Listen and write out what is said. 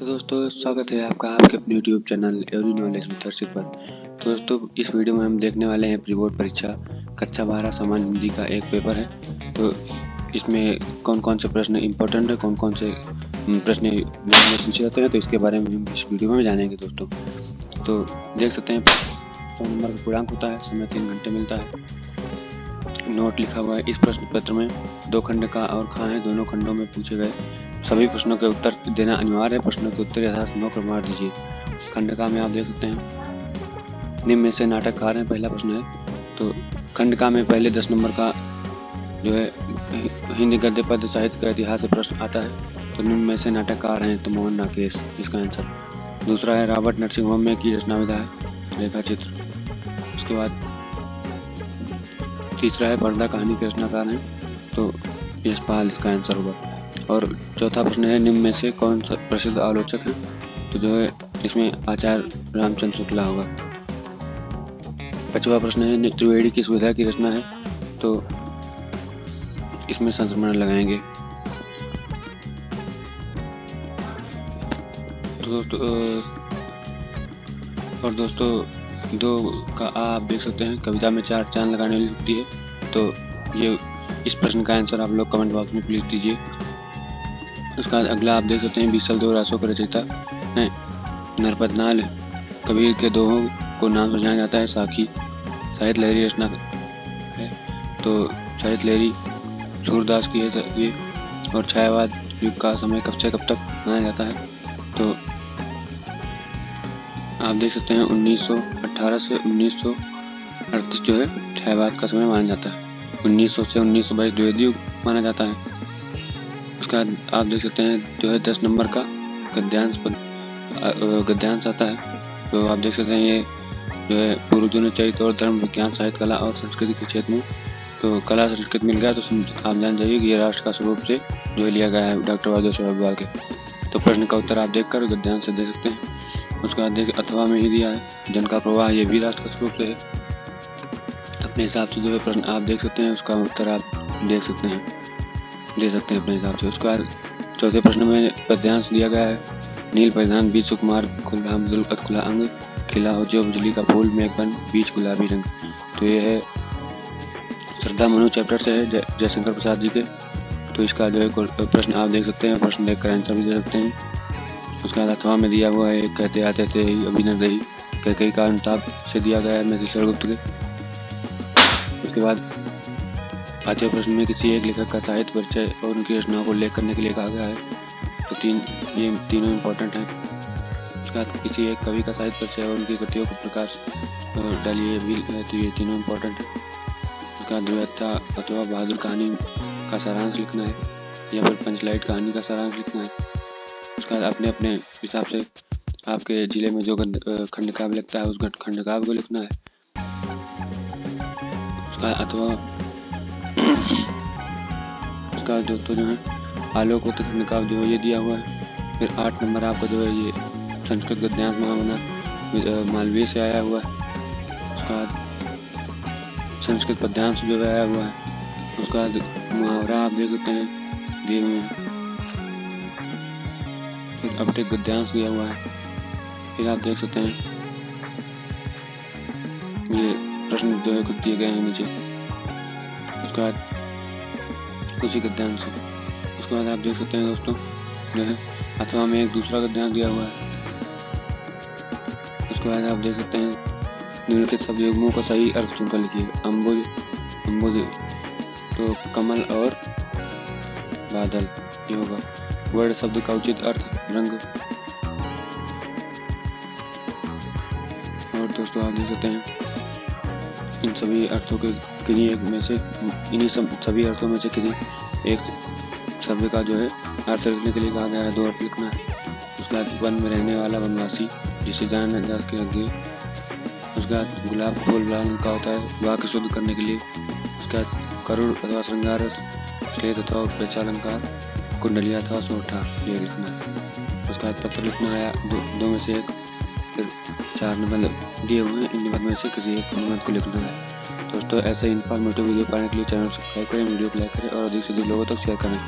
तो दोस्तों स्वागत है आपका आपके अपने YouTube channel every knowledge with Harshit पर। तो दोस्तों इस वीडियो में हम देखने वाले हैं प्री बोर्ड परीक्षा कक्षा 12 सामान्य हिंदी का एक पेपर है। तो इसमें कौन कौन से प्रश्न इंपॉर्टेंट है, कौन कौन से प्रश्न पूछे जाते हैं, तो इसके बारे में हम इस वीडियो में जानेंगे दोस्तों। तो देख सकते हैं 100 नंबर का पूर्णांक होता है, समय 3 घंटे मिलता है। नोट लिखा हुआ है। इस प्रश्न पत्र में 2 खंड का और खा है, दोनों खंडों में पूछे गए सभी प्रश्नों के उत्तर देना अनिवार्य है। प्रश्नों के उत्तर यथार्थ 9 क्रमवार दीजिए। खंड का में आप देख सकते हैं निम्न में से नाटककार है, पहला प्रश्न है। तो खंड का में पहले 10 नंबर का जो है हिंदी गद्य पद्य साहित्य का इतिहास से प्रश्न आता है। तो निम्न में से नाटककार हैं तो मोहन नागेश इसका आंसर। दूसरा है रॉबर्ट नरसिंह होम की रचना विधा है, रेखा चित्र। उसके बाद तीसरा है पर्दा कहानी के रचनाकार हैं तो यशपाल इसका आंसर होगा। और चौथा प्रश्न है निम्न में से कौन सा प्रसिद्ध आलोचक है, तो जो है इसमें आचार्य रामचंद्र शुक्ला होगा। पांचवा प्रश्न है त्रिवेणी की सुविधा की रचना है, तो इसमें संस्मरण लगाएंगे। तो दोस्तों 2 का आप देख सकते हैं कविता में 4 चांद लगाने वाली होती है। तो ये इस प्रश्न का आंसर आप लोग कमेंट बॉक्स में प्लीज दीजिए। उसका अगला आप देख सकते हैं बीसल 2 रासों का रचयिता है नरपतनाल। कबीर के दोहों को नाम सुझाया जाता है साखी। साहित्य लहरी रचना है, तो साहित्य लहरी सूरदास की है ये। और छायावाद युग का समय कब से कब तक माना जाता है, तो आप देख सकते हैं 1918 से 1938 जो है छायावाद का समय माना जाता है। 1900 से 1922 द्विवेदी युग माना जाता है। उसके बाद आप देख सकते हैं जो है 10 नंबर का गद्यांश आता है। तो आप देख सकते हैं ये जो है पूर्वजन्य चरित्र और धर्म विज्ञान साहित्य कला और संस्कृति के क्षेत्र में, तो कला संस्कृत मिल गया। तो आप जान जाइए कि ये राष्ट्र का स्वरूप से जो लिया गया है डॉक्टर वागेश्वर अग्रवाल के। तो प्रश्न का उत्तर आप देखकर गद्यांश से दे सकते हैं। उसके बाद देखिए अथवा में ही दिया है जन का प्रवाह, ये भी राष्ट्र का स्वरूप से है। अपने हिसाब से जो है प्रश्न आप देख सकते हैं, उसका उत्तर आप दे सकते हैं अपने हिसाब से। उसके बाद चौथे प्रश्न में पद्यांश दिया गया है नील परिधान बीच सुकुमार खुला अंग खिला हो जो बिजली का फूल मेघबन बीच गुलाबी रंग। तो ये है श्रद्धा मनु चैप्टर से है जयशंकर प्रसाद जी के। तो इसका जो है प्रश्न आप देख सकते हैं, प्रश्न देखकर आंसर भी दे सकते हैं। उसके बाद अथवा में दिया हुआ है कहते आते थे अभिनव दही कई का अनुताप से दिया गया है महर्षि गुप्त के। उसके बाद 5वें प्रश्न में किसी एक लेखक का साहित्य परिचय और उनकी रचनाओं को उल्लेख करने के लिए कहा गया है। तो ये तीनों इम्पोर्टेंट हैं। उसके बाद किसी एक कवि का साहित्य परिचय और उनकी कृतियों को प्रकाश डालिए भी है, तो ये तीनों इम्पोर्टेंट है। उसके बाद द्वैता अथवा बहादुर कहानी का सारांश लिखना है या फिर पंचलाइट कहानी का सारांश लिखना है। उसके बाद अपने अपने हिसाब से आपके जिले में जो खंड काव्य लगता है उस खंड काव्य को लिखना है। उसका अथवा उसका दोस्तों जो है आलोक खंड काव्य जो है ये दिया हुआ है। फिर 8 नंबर आपका जो है ये संस्कृत गद्यांश महामना मालवीय से आया हुआ है। उसका बाद संस्कृत पद्यांश जो है आया हुआ है। उसका बाद मुहावरा आप देख सकते हैं दिए हुए हैं। फिर अपटे गद्यांश दिया हुआ है। फिर आप देख सकते हैं ये प्रश्न जो है कुछ दिए गए हैं नीचे। उसके बाद उसी गद्यांश से उसके बाद आप देख सकते हैं दोस्तों जो है अथवा में एक दूसरा गद्यांश दिया हुआ है। उसके बाद आप देख सकते हैं निम्नलिखित शब्द युग्मों का सही अर्थ चुनकर लिखिए। अम्बुज तो कमल और बादल ये होगा। वर्ण शब्द का उचित अर्थ रंग। और दोस्तों आप देख सकते हैं इन सभी अर्थों के किन्हीं एक में से सभी अर्थों में से किसी एक शब्द का जो है अर्थ लिखने के लिए कहा गया है। 2 अर्थ लिखना है। उसके बाद वन में रहने वाला वनवासी जिसे जान दास के लगे। उसके बाद गुलाब फूल लाल रंग का होता है वाक्य शुद्ध करने के लिए। उसके बाद करुण अथवा श्रृंगार श्वेत अथवा उत्प्रेक्षा अलंकार कुंडलिया अथवा सोठा ये लिखना है। उसके बाद पत्र लिखना है 2 में से 1। फिर 4 निबंध दिए हुए हैं, इन निबंध में से किसी एक निबंध को लिखना है। दोस्तों ऐसे इन्फॉर्मेटिव वीडियो पाने के लिए चैनल सब्सक्राइब करें, वीडियो को लाइक करें और अधिक से अधिक लोगों तक शेयर करें।